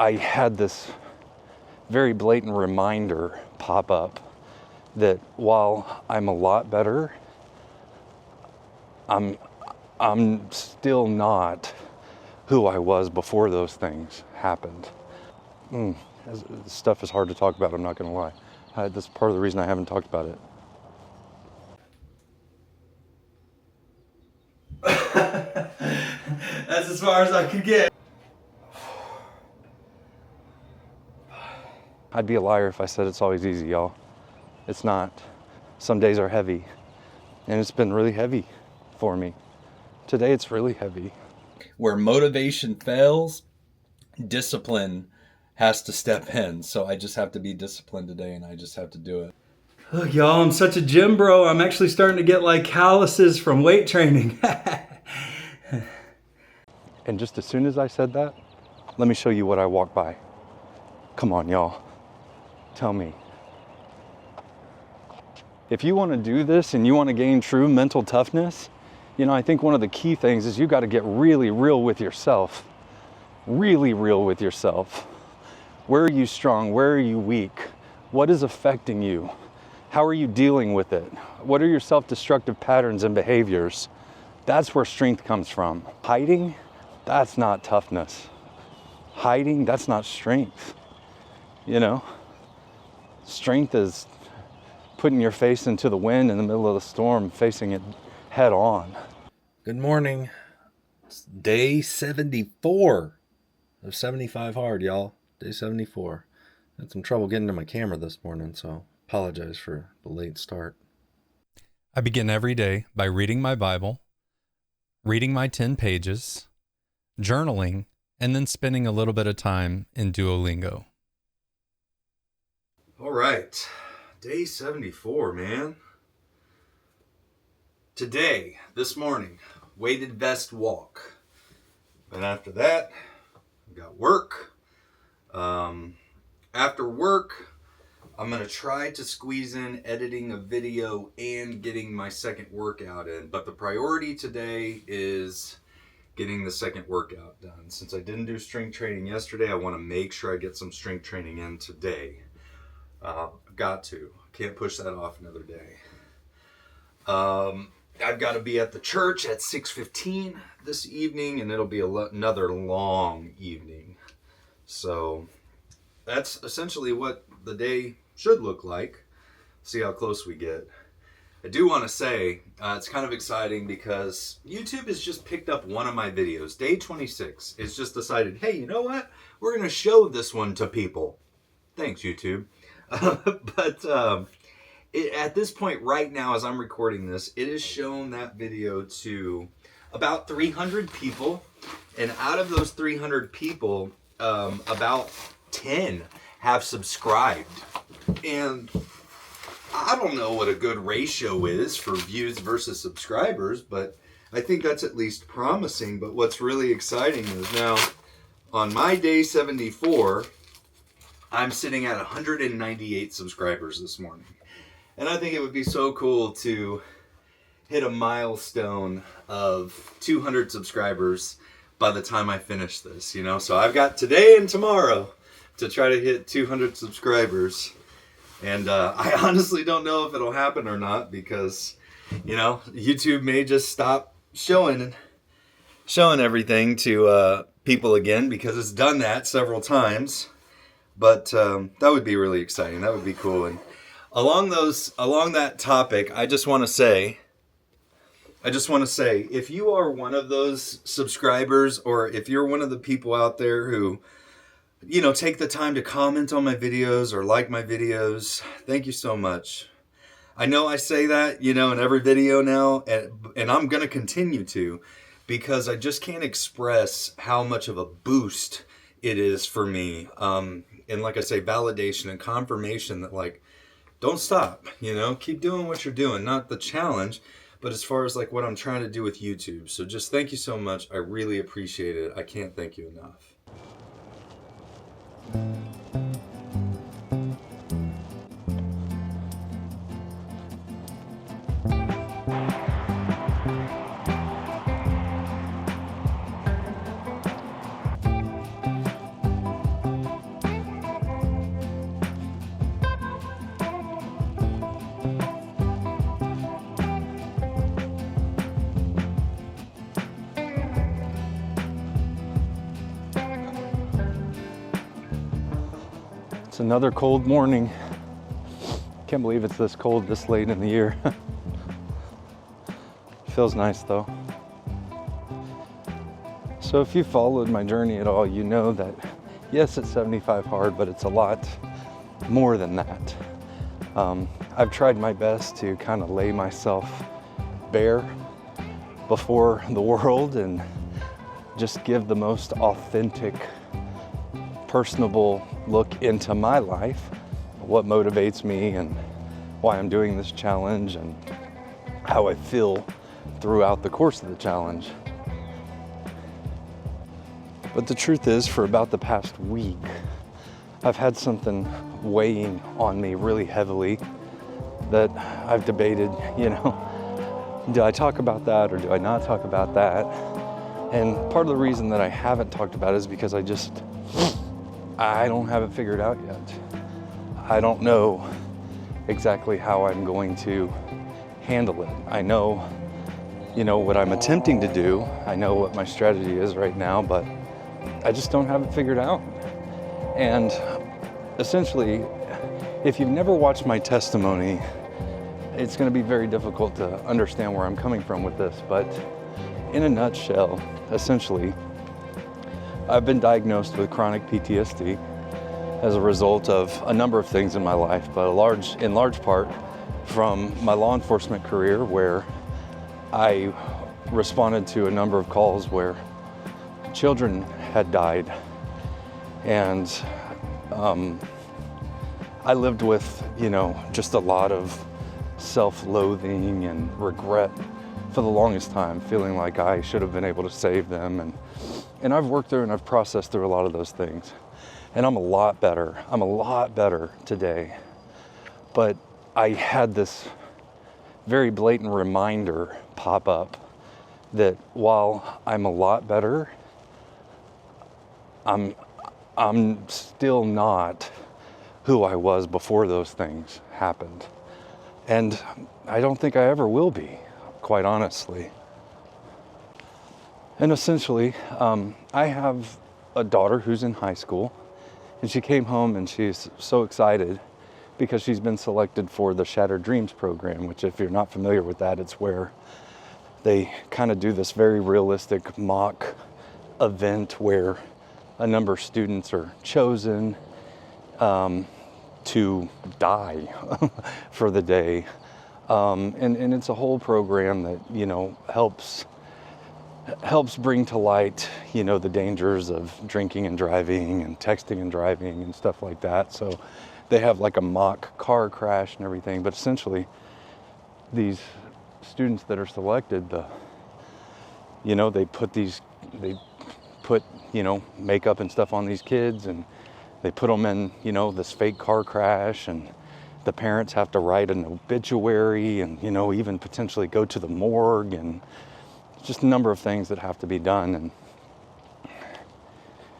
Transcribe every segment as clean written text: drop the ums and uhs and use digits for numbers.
I had this very blatant reminder pop up that while I'm a lot better, I'm still not who I was before those things happened. This stuff is hard to talk about, I'm not gonna lie. That's part of the reason I haven't talked about it. That's as far as I could get. I'd be a liar if I said it's always easy, y'all. It's not. Some days are heavy, and it's been really heavy for me. Today it's really heavy. Where motivation fails, discipline has to step in. So I just have to be disciplined today, and I just have to do it. Look, y'all, I'm such a gym bro. I'm actually starting to get like calluses from weight training. And just as soon as I said that, let me show you what I walked by. Come on, y'all. Tell me. If you want to do this and you want to gain true mental toughness, I think one of the key things is you got to get really real with yourself. Really real with yourself. Where are you strong? Where are you weak? What is affecting you? How are you dealing with it? What are your self-destructive patterns and behaviors? That's where strength comes from. Hiding, that's not toughness. Hiding, that's not strength. Strength is putting your face into the wind in the middle of the storm, facing it head on. Good morning. It's day 74 of 75 hard, y'all. Day 74. Had some trouble getting to my camera this morning, so apologize for the late start. I begin every day by reading my Bible, reading my 10 pages, journaling, and then spending a little bit of time in Duolingo. All right. Day 74, man. Today, this morning, weighted vest walk. And after that, I got work. After work, I'm going to try to squeeze in editing a video and getting my second workout in. But the priority today is getting the second workout done. Since I didn't do strength training yesterday, I want to make sure I get some strength training in today. Got to. Can't push that off another day. I've got to be at the church at 6:15 this evening, and it'll be another long evening. So that's essentially what the day should look like. See how close we get. I do want to say it's kind of exciting because YouTube has just picked up one of my videos. Day 26. It's just decided, hey, you know what? We're going to show this one to people. Thanks, YouTube. But at this point right now, as I'm recording this, it has shown that video to about 300 people. And out of those 300 people, about 10 have subscribed. And I don't know what a good ratio is for views versus subscribers, but I think that's at least promising. But what's really exciting is now on my day 74, I'm sitting at 198 subscribers this morning. And I think it would be so cool to hit a milestone of 200 subscribers by the time I finish this, So I've got today and tomorrow to try to hit 200 subscribers. And I honestly don't know if it'll happen or not because, YouTube may just stop showing everything to people again because it's done that several times. But that would be really exciting. That would be cool. And along that topic, I just want to say, if you are one of those subscribers, or if you're one of the people out there who, take the time to comment on my videos or like my videos, thank you so much. I know I say that, in every video now, and I'm going to continue to, because I just can't express how much of a boost it is for me. And like I say, validation and confirmation that don't stop, keep doing what you're doing, not the challenge, but as far as what I'm trying to do with YouTube. So just thank you so much. I really appreciate it. I can't thank you enough. another cold morning. Can't believe it's this cold this late in the year. Feels nice though. So if you followed my journey at all, you know that yes, it's 75 hard, but it's a lot more than that. I've tried my best to kind of lay myself bare before the world and just give the most authentic, personable look into my life, what motivates me and why I'm doing this challenge and how I feel throughout the course of the challenge. But the truth is, for about the past week, I've had something weighing on me really heavily that I've debated, do I talk about that or do I not talk about that? And part of the reason that I haven't talked about it is because I don't have it figured out yet. I don't know exactly how I'm going to handle it. I know, what I'm attempting to do. I know what my strategy is right now, but I just don't have it figured out. And essentially, if you've never watched my testimony, it's going to be very difficult to understand where I'm coming from with this. But in a nutshell, essentially, I've been diagnosed with chronic PTSD as a result of a number of things in my life, but in large part from my law enforcement career, where I responded to a number of calls where children had died. And I lived with, just a lot of self-loathing and regret for the longest time, feeling like I should have been able to save them. And I've worked through and I've processed through a lot of those things. And I'm a lot better. I'm a lot better today. But I had this very blatant reminder pop up that while I'm a lot better, I'm still not who I was before those things happened. And I don't think I ever will be, quite honestly. And essentially, I have a daughter who's in high school, and she came home and she's so excited because she's been selected for the Shattered Dreams program, which, if you're not familiar with that, it's where they kind of do this very realistic mock event where a number of students are chosen to die for the day. And it's a whole program that, helps bring to light, the dangers of drinking and driving and texting and driving and stuff like that. So they have like a mock car crash and everything. But essentially, these students that are selected, they put makeup and stuff on these kids, and they put them in, this fake car crash, and the parents have to write an obituary and, even potentially go to the morgue, and just a number of things that have to be done. And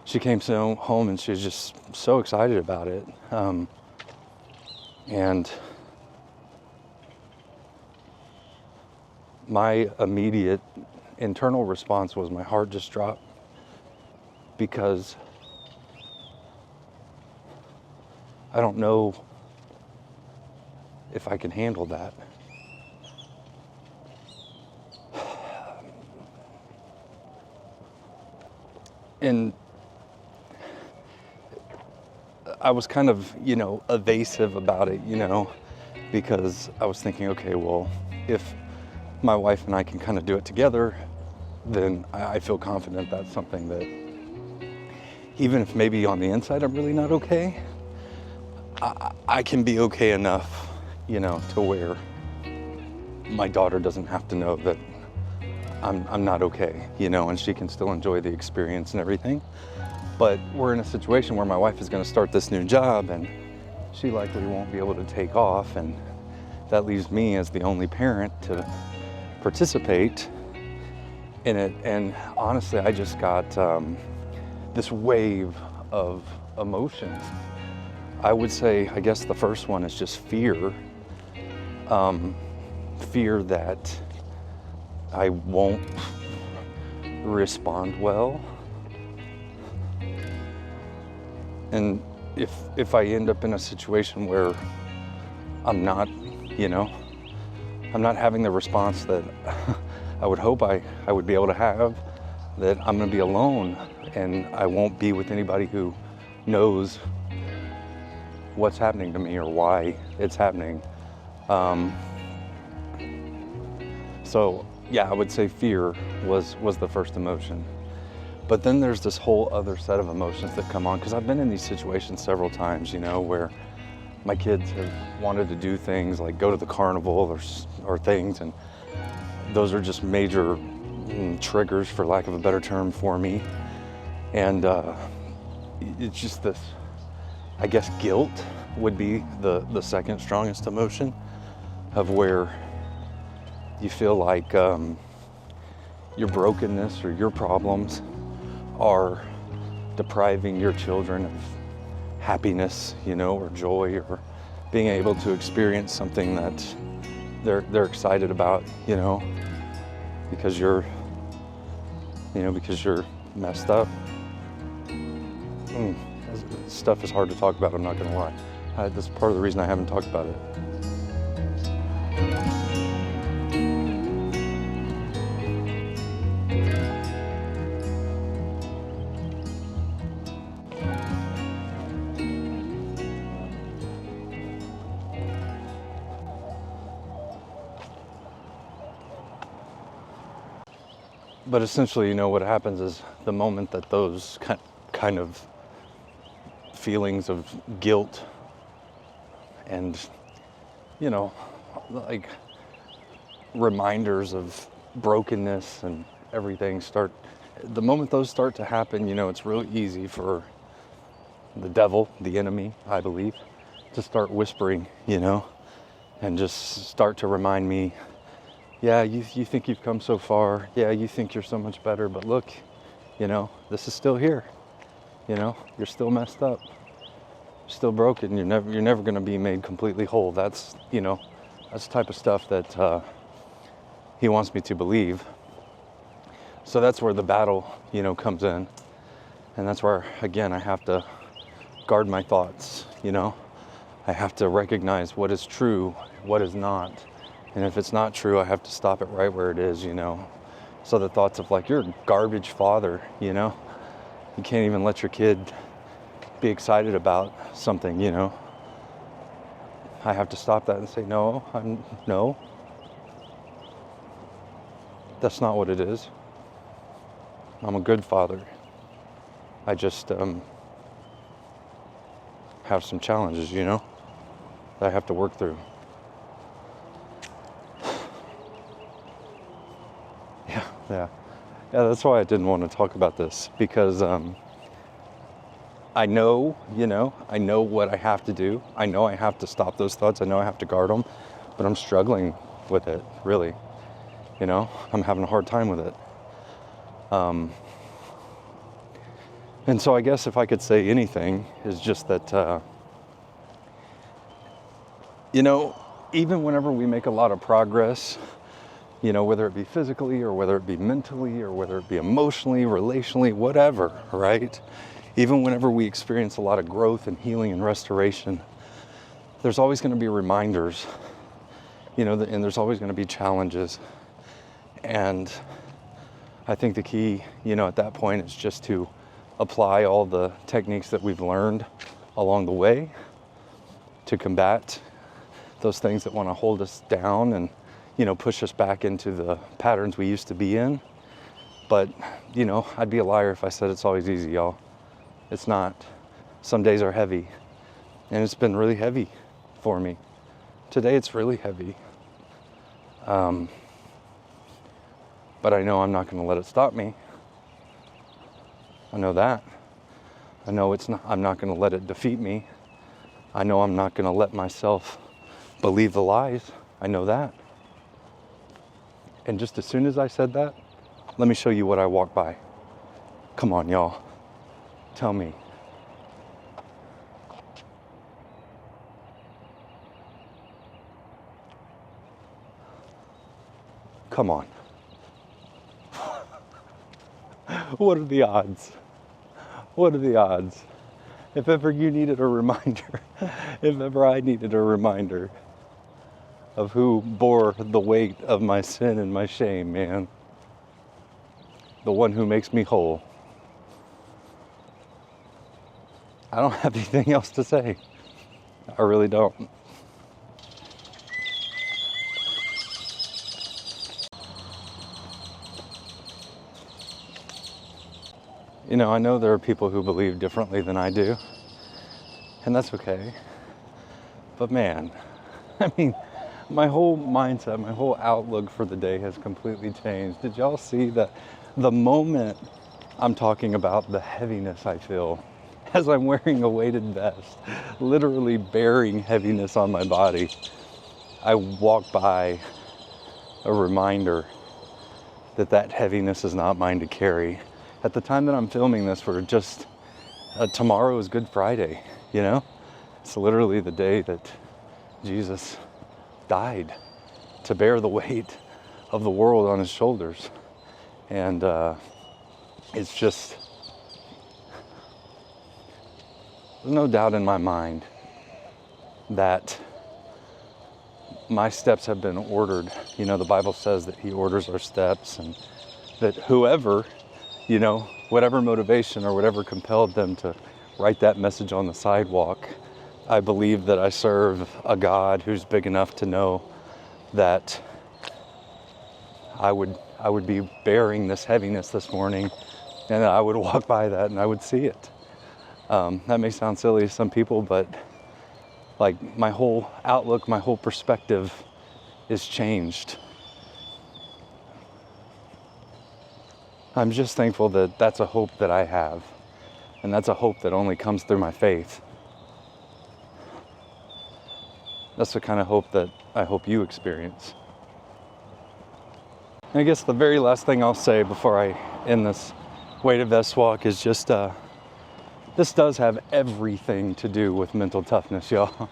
she came home and she was just so excited about it. And my immediate internal response was my heart just dropped, because I don't know if I can handle that. And I was kind of, evasive about it, because I was thinking, okay, well, if my wife and I can kind of do it together, then I feel confident that's something that, even if maybe on the inside I'm really not okay, I can be okay enough, to where my daughter doesn't have to know that I'm not okay, and she can still enjoy the experience and everything. But we're in a situation where my wife is going to start this new job, and she likely won't be able to take off, and that leaves me as the only parent to participate in it. And honestly, I just got this wave of emotions. I would say, I guess the first one is just fear. Fear that I won't respond well. And if I end up in a situation where I'm not, I'm not having the response that I would hope I would be able to have, that I'm going to be alone and I won't be with anybody who knows what's happening to me or why it's happening. So yeah, I would say fear was the first emotion. But then there's this whole other set of emotions that come on, because I've been in these situations several times, where my kids have wanted to do things like go to the carnival or things, and those are just major triggers, for lack of a better term, for me. And it's just this, I guess guilt would be the second strongest emotion, of where you feel like your brokenness or your problems are depriving your children of happiness, or joy, or being able to experience something that they're excited about, because you're messed up. Stuff is hard to talk about, I'm not gonna lie. That's part of the reason I haven't talked about it. But essentially, what happens is the moment that those kind of feelings of guilt and, like reminders of brokenness and everything the moment those start to happen, it's really easy for the devil, the enemy, I believe, to start whispering, and just start to remind me, yeah, you think you've come so far. Yeah, you think you're so much better, but look, this is still here. You're still messed up. You're still broken. You're never going to be made completely whole. That's the type of stuff that he wants me to believe. So that's where the battle, comes in. And that's where, again, I have to guard my thoughts, I have to recognize what is true, what is not. And if it's not true, I have to stop it right where it is, So the thoughts of like, you're a garbage father, you can't even let your kid be excited about something, I have to stop that and say, no, that's not what it is. I'm a good father. I just have some challenges, that I have to work through. Yeah, that's why I didn't want to talk about this, because I know, I know what I have to do. I know I have to stop those thoughts. I know I have to guard them, but I'm struggling with it, really. I'm having a hard time with it. And so I guess if I could say anything, is just that, even whenever we make a lot of progress, whether it be physically or whether it be mentally or whether it be emotionally, relationally, whatever, right? Even whenever we experience a lot of growth and healing and restoration, there's always going to be reminders, and there's always going to be challenges. And I think the key, at that point is just to apply all the techniques that we've learned along the way to combat those things that want to hold us down and push us back into the patterns we used to be in. But, I'd be a liar if I said it's always easy, y'all. It's not. Some days are heavy, and it's been really heavy for me. Today it's really heavy. But I know I'm not going to let it stop me. I know that. I know I'm not going to let it defeat me. I know I'm not going to let myself believe the lies. I know that. And just as soon as I said that, let me show you what I walked by. Come on, y'all. Tell me. Come on. What are the odds? What are the odds If ever you needed a reminder, if ever I needed a reminder of who bore the weight of my sin and my shame, man, the one who makes me whole. I don't have anything else to say. I really don't. You know, I know there are people who believe differently than I do, and that's okay. But man, I mean, my whole mindset, my whole outlook for the day has completely changed. Did y'all see that the moment I'm talking about the heaviness I feel as I'm wearing a weighted vest, literally bearing heaviness on my body, I walk by a reminder that that heaviness is not mine to carry. At the time that I'm filming this, we're just, tomorrow is Good Friday, you know? It's literally the day that Jesus died to bear the weight of the world on his shoulders. And it's just, there's no doubt in my mind that my steps have been ordered. You know, the Bible says that he orders our steps, and that whoever, you know, whatever motivation or whatever compelled them to write that message on the sidewalk, I believe that I serve a God who's big enough to know that I would be bearing this heaviness this morning, and I would walk by that and I would see it. That may sound silly to some people, but like my whole outlook, my whole perspective is changed. I'm just thankful that that's a hope that I have, and that's a hope that only comes through my faith. That's the kind of hope that I hope you experience. And I guess the very last thing I'll say before I end this weighted vest walk is just, this does have everything to do with mental toughness, y'all.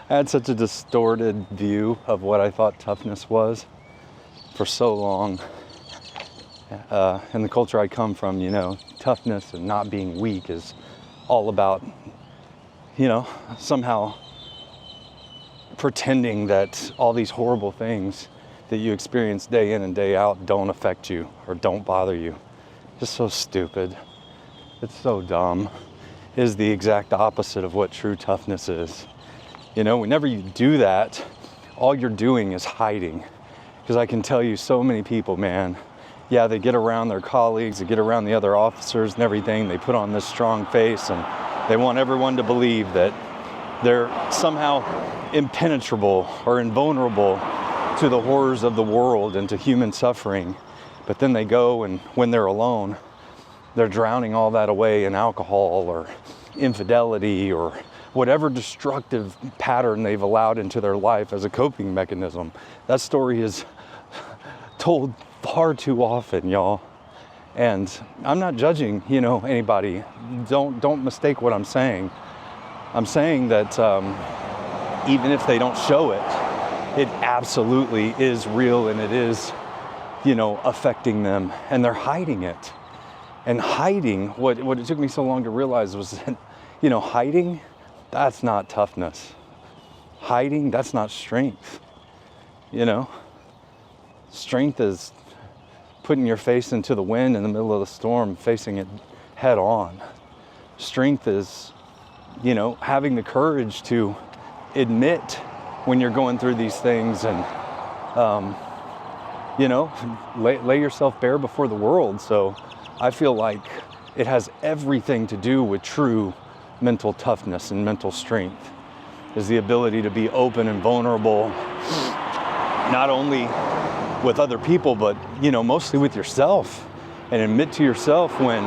I had such a distorted view of what I thought toughness was for so long. In the culture I come from, you know, toughness and not being weak is all about, you know, somehow pretending that all these horrible things that you experience day in and day out don't affect you or don't bother you. Just so stupid. It's so dumb. It is the exact opposite of what true toughness is. You know, whenever you do that, all you're doing is hiding. Because I can tell you so many people, man, yeah, they get around their colleagues, they get around the other officers and everything, they put on this strong face and they want everyone to believe that they're somehow impenetrable or invulnerable to the horrors of the world and to human suffering. But then they go, and when they're alone, they're drowning all that away in alcohol or infidelity or whatever destructive pattern they've allowed into their life as a coping mechanism. That story is told far too often, y'all. And I'm not judging, you know, anybody. Don't mistake what I'm saying. I'm saying that even if they don't show it, it absolutely is real, and it is, you know, affecting them, and they're hiding it. And hiding, what it took me so long to realize was that, you know, hiding, that's not toughness. Hiding, that's not strength. You know, strength is putting your face into the wind in the middle of the storm, facing it head on. Strength is, you know, having the courage to admit when you're going through these things and, you know, lay yourself bare before the world. So I feel like it has everything to do with true mental toughness and mental strength, is the ability to be open and vulnerable, not only with other people, but, you know, mostly with yourself, and admit to yourself when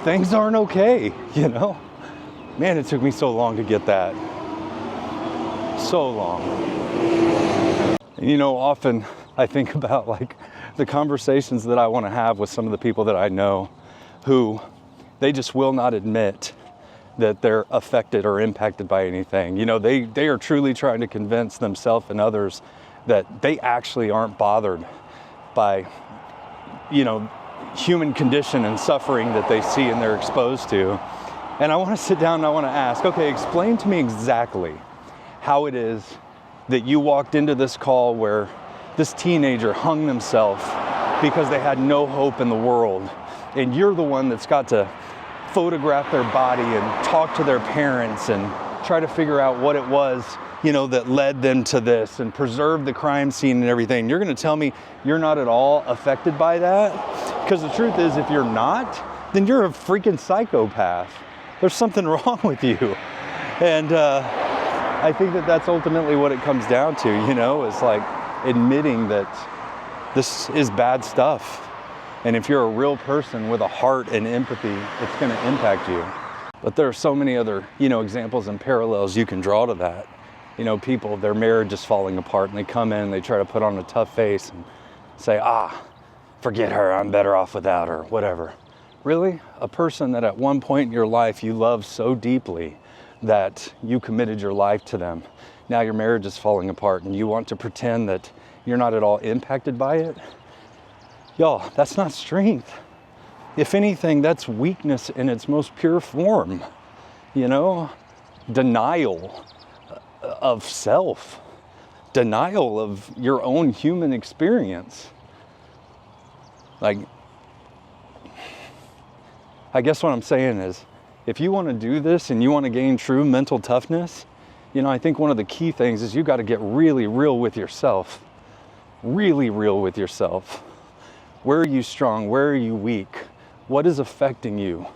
things aren't okay, you know? Man, it took me so long to get that. So long. And, you know, often I think about like the conversations that I want to have with some of the people that I know who they just will not admit that they're affected or impacted by anything. You know, they are truly trying to convince themselves and others that they actually aren't bothered by, you know, human condition and suffering that they see and they're exposed to. And I want to sit down and I want to ask, okay, explain to me exactly how it is that you walked into this call where this teenager hung themselves because they had no hope in the world. And you're the one that's got to photograph their body and talk to their parents and try to figure out what it was, that led them to this and preserve the crime scene and everything. You're going to tell me you're not at all affected by that? Because the truth is, if you're not, then you're a freaking psychopath. There's something wrong with you. And I think that that's ultimately what it comes down to, is like admitting that this is bad stuff. And if you're a real person with a heart and empathy, it's going to impact you. But there are so many other, examples and parallels you can draw to that. People, their marriage is falling apart and they come in and they try to put on a tough face and say, forget her, I'm better off without her, whatever. Really? A person that at one point in your life you loved so deeply that you committed your life to them. Now your marriage is falling apart and you want to pretend that you're not at all impacted by it? Y'all, that's not strength. If anything, that's weakness in its most pure form. Denial of self, denial of your own human experience. Like, I guess what I'm saying is, if you want to do this and you want to gain true mental toughness, I think one of the key things is you got to get really real with yourself. Really real with yourself. Where are you strong? Where are you weak? What is affecting you?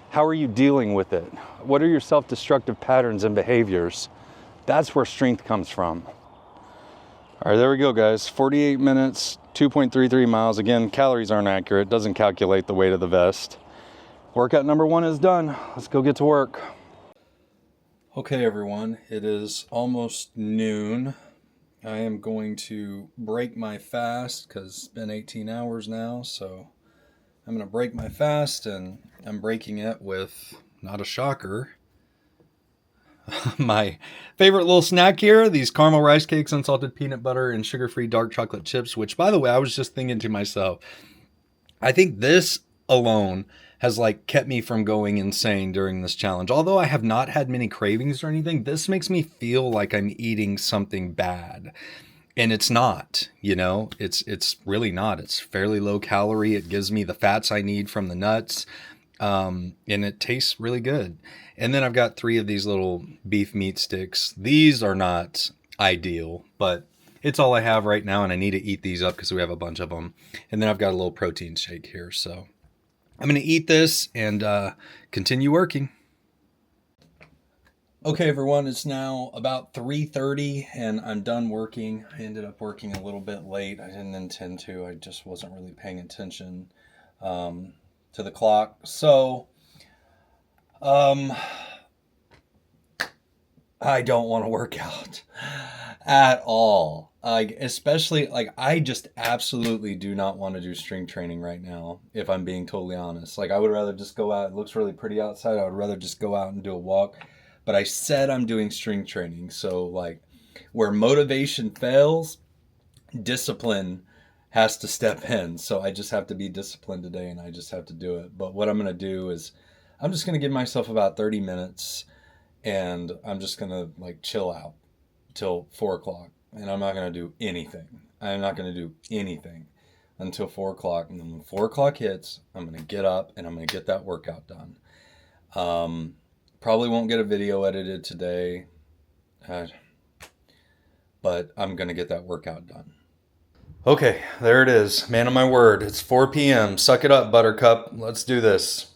How are you dealing with it? What are your self-destructive patterns and behaviors? That's where strength comes from. All right, there we go, guys. 48 minutes, 2.33 miles. Again, calories aren't accurate. Doesn't calculate the weight of the vest. Workout number 1 is done. Let's go get to work. Okay, everyone. It is almost noon. I am going to break my fast because it's been 18 hours now. So I'm going to break my fast, and I'm breaking it with, not a shocker, my favorite little snack here, these caramel rice cakes, unsalted peanut butter, and sugar-free dark chocolate chips, which, by the way, I was just thinking to myself, I think this alone has kept me from going insane during this challenge. Although I have not had many cravings or anything, this makes me feel like I'm eating something bad. And it's not, it's really not. It's fairly low calorie. It gives me the fats I need from the nuts. And it tastes really good. And then I've got 3 of these little beef meat sticks. These are not ideal, but it's all I have right now. And I need to eat these up because we have a bunch of them. And then I've got a little protein shake here. So I'm going to eat this and continue working. Okay, everyone, it's now about 3:30 and I'm done working. I ended up working a little bit late. I didn't intend to. I just wasn't really paying attention to the clock. So, I don't want to work out at all. Especially, I just absolutely do not want to do strength training right now, if I'm being totally honest. I would rather just go out. It looks really pretty outside. I would rather just go out and do a walk. But I said I'm doing strength training. So, where motivation fails, discipline has to step in. So I just have to be disciplined today and I just have to do it. But what I'm going to do is I'm just going to give myself about 30 minutes and I'm just going to chill out till 4 o'clock. And I'm not going to do anything. I'm not going to do anything until 4 o'clock. And then when 4 o'clock hits, I'm going to get up and I'm going to get that workout done. Probably won't get a video edited today, but I'm going to get that workout done. Okay, there it is. Man of my word. It's 4 p.m. Suck it up, Buttercup. Let's do this.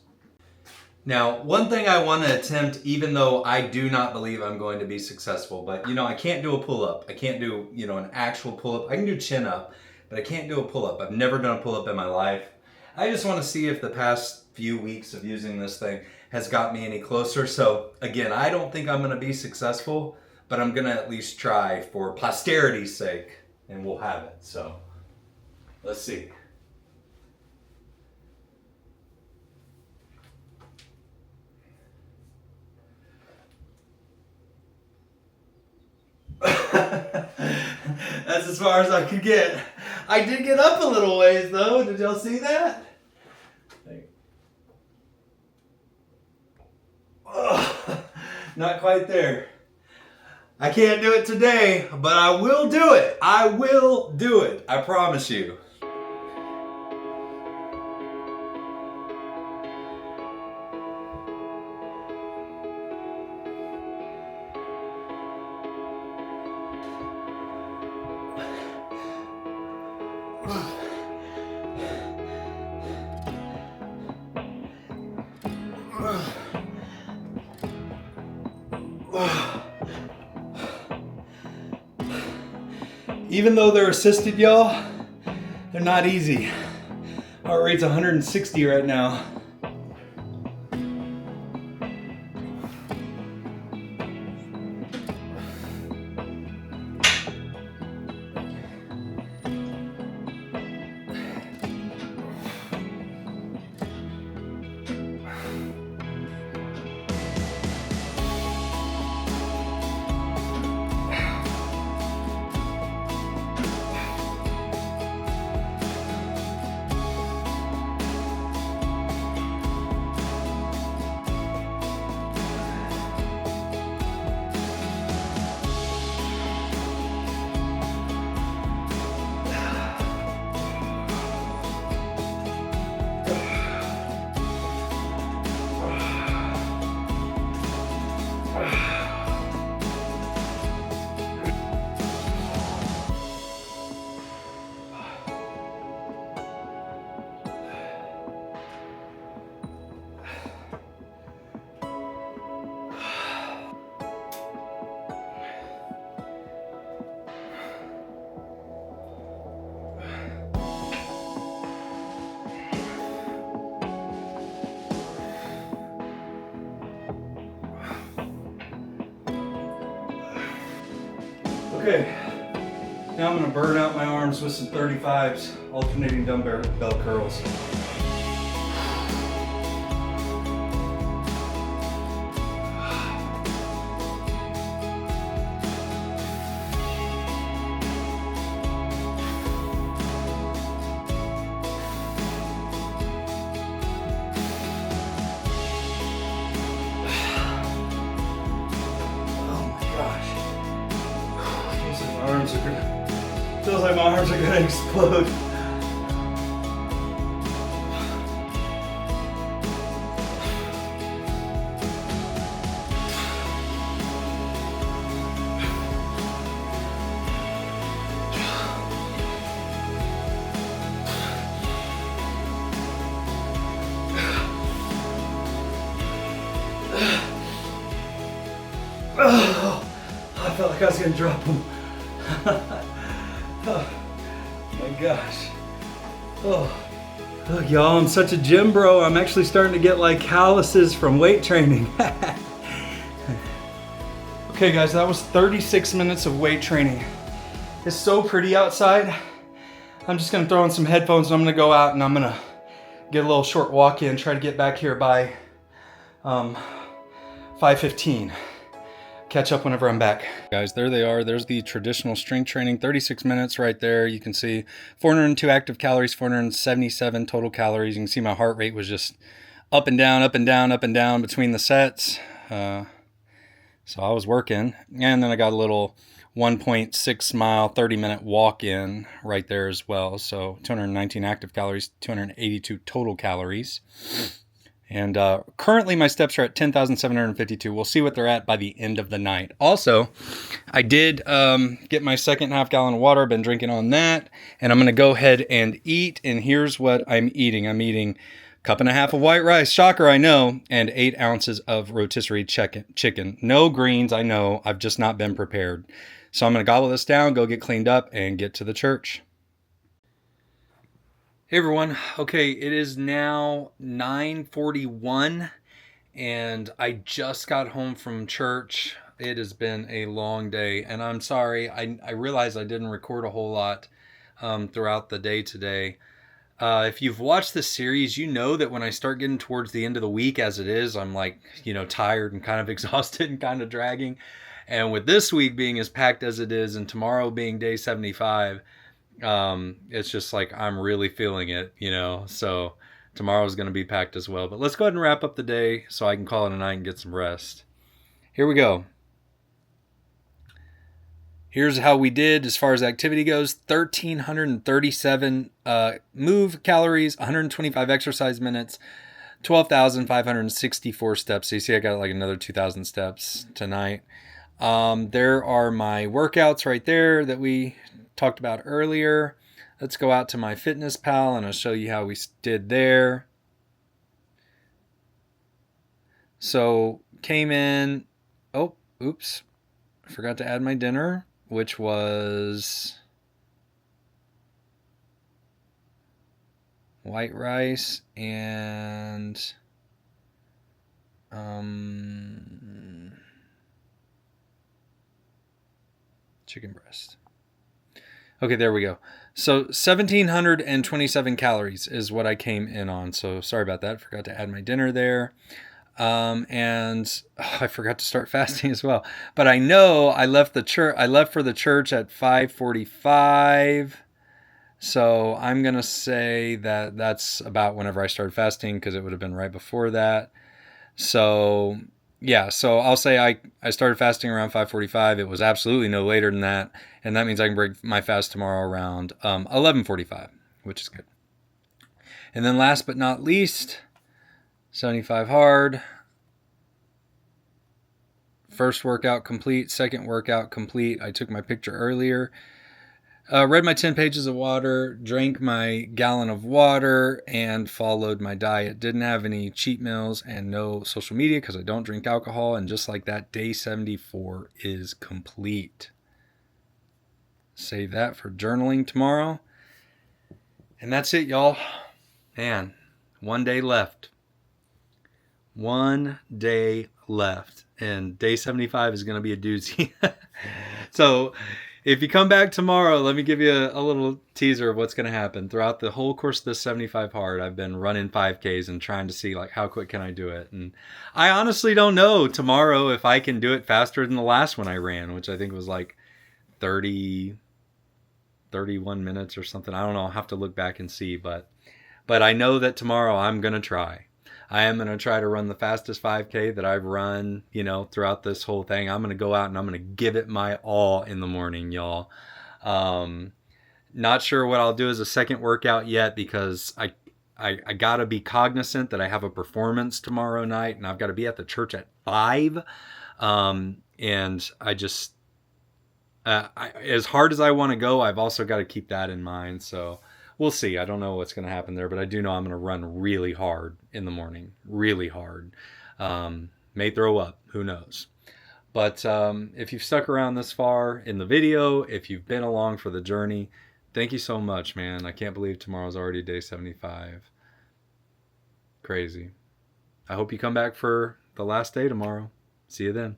Now, one thing I want to attempt, even though I do not believe I'm going to be successful, but, I can't do a pull-up. I can't do, an actual pull-up. I can do chin-up, but I can't do a pull-up. I've never done a pull-up in my life. I just want to see if the past few weeks of using this thing has got me any closer. So, again, I don't think I'm going to be successful, but I'm going to at least try for posterity's sake, and we'll have it. So, let's see. That's as far as I could get. I did get up a little ways though. Did y'all see that? Not quite there. I can't do it today, but I will do it. I will do it. I promise you. Even though they're assisted, y'all, they're not easy. Heart rate's 160 right now. Okay, now I'm gonna burn out my arms with some 35s, alternating dumbbell curls. Feels like my arms are gonna explode. I felt like I was gonna drop them. Oh my gosh. Oh. Look, y'all, I'm such a gym bro. I'm actually starting to get like calluses from weight training. Okay guys, that was 36 minutes of weight training. It's so pretty outside. I'm just gonna throw in some headphones and I'm gonna go out and I'm gonna get a little short walk in, try to get back here by 5:15. Catch up whenever I'm back. Guys, there they are. There's the traditional strength training, 36 minutes right there. You can see 402 active calories, 477 total calories. You can see my heart rate was just up and down, up and down, up and down between the sets. So I was working. And then I got a little 1.6 mile, 30-minute walk in right there as well. So 219 active calories, 282 total calories. And currently my steps are at 10,752. We'll see what they're at by the end of the night. Also, I did get my second half gallon of water. I've been drinking on that. And I'm going to go ahead and eat. And here's what I'm eating. I'm eating a cup and a half of white rice. Shocker, I know. And 8 ounces of rotisserie chicken. No greens, I know. I've just not been prepared. So I'm going to gobble this down, go get cleaned up, and get to the church. Hey everyone, okay, it is now 9:41 and I just got home from church. It has been a long day and I'm sorry, I realized I didn't record a whole lot throughout the day today. If you've watched this series, you know that when I start getting towards the end of the week as it is, I'm like, tired and kind of exhausted and kind of dragging. And with this week being as packed as it is and tomorrow being day 75, it's just like I'm really feeling it, so tomorrow's going to be packed as well. But let's go ahead and wrap up the day so I can call it a night and get some rest. Here we go. Here's how we did as far as activity goes. 1,337 move calories, 125 exercise minutes, 12,564 steps. So you see I got like another 2,000 steps tonight. There are my workouts right there that we talked about earlier. Let's go out to my fitness pal and I'll show you how we did there. So came in, oh, oops, I forgot to add my dinner, which was white rice and chicken breast. Okay, there we go. So 1,727 calories is what I came in on. So sorry about that. Forgot to add my dinner there. And I forgot to start fasting as well. But I know I left the church. I left for the church at 5:45. So I'm gonna say that that's about whenever I started fasting, because it would have been right before that. So yeah, so I'll say I started fasting around 5:45. It was absolutely no later than that, and that means I can break my fast tomorrow around 11:45, which is good. And then last but not least, 75 hard. First workout complete, second workout complete. I took my picture earlier. Read my 10 pages of water, drank my gallon of water, and followed my diet. Didn't have any cheat meals and no social media because I don't drink alcohol. And just like that, day 74 is complete. Save that for journaling tomorrow. And that's it, y'all. Man, one day left. One day left. And day 75 is going to be a doozy. So if you come back tomorrow, let me give you a little teaser of what's going to happen. Throughout the whole course of this 75 hard, I've been running 5Ks and trying to see like how quick can I do it. And I honestly don't know tomorrow if I can do it faster than the last one I ran, which I think was like 31 minutes or something. I don't know. I'll have to look back and see. But I know that tomorrow I'm going to try. I am going to try to run the fastest 5K that I've run, throughout this whole thing. I'm going to go out and I'm going to give it my all in the morning, y'all. Not sure what I'll do as a second workout yet, because I got to be cognizant that I have a performance tomorrow night and I've got to be at the church at 5. And I just, as hard as I want to go, I've also got to keep that in mind. So we'll see. I don't know what's going to happen there, but I do know I'm going to run really hard in the morning. Really hard. May throw up. Who knows? But if you've stuck around this far in the video, if you've been along for the journey, thank you so much, man. I can't believe tomorrow's already day 75. Crazy. I hope you come back for the last day tomorrow. See you then.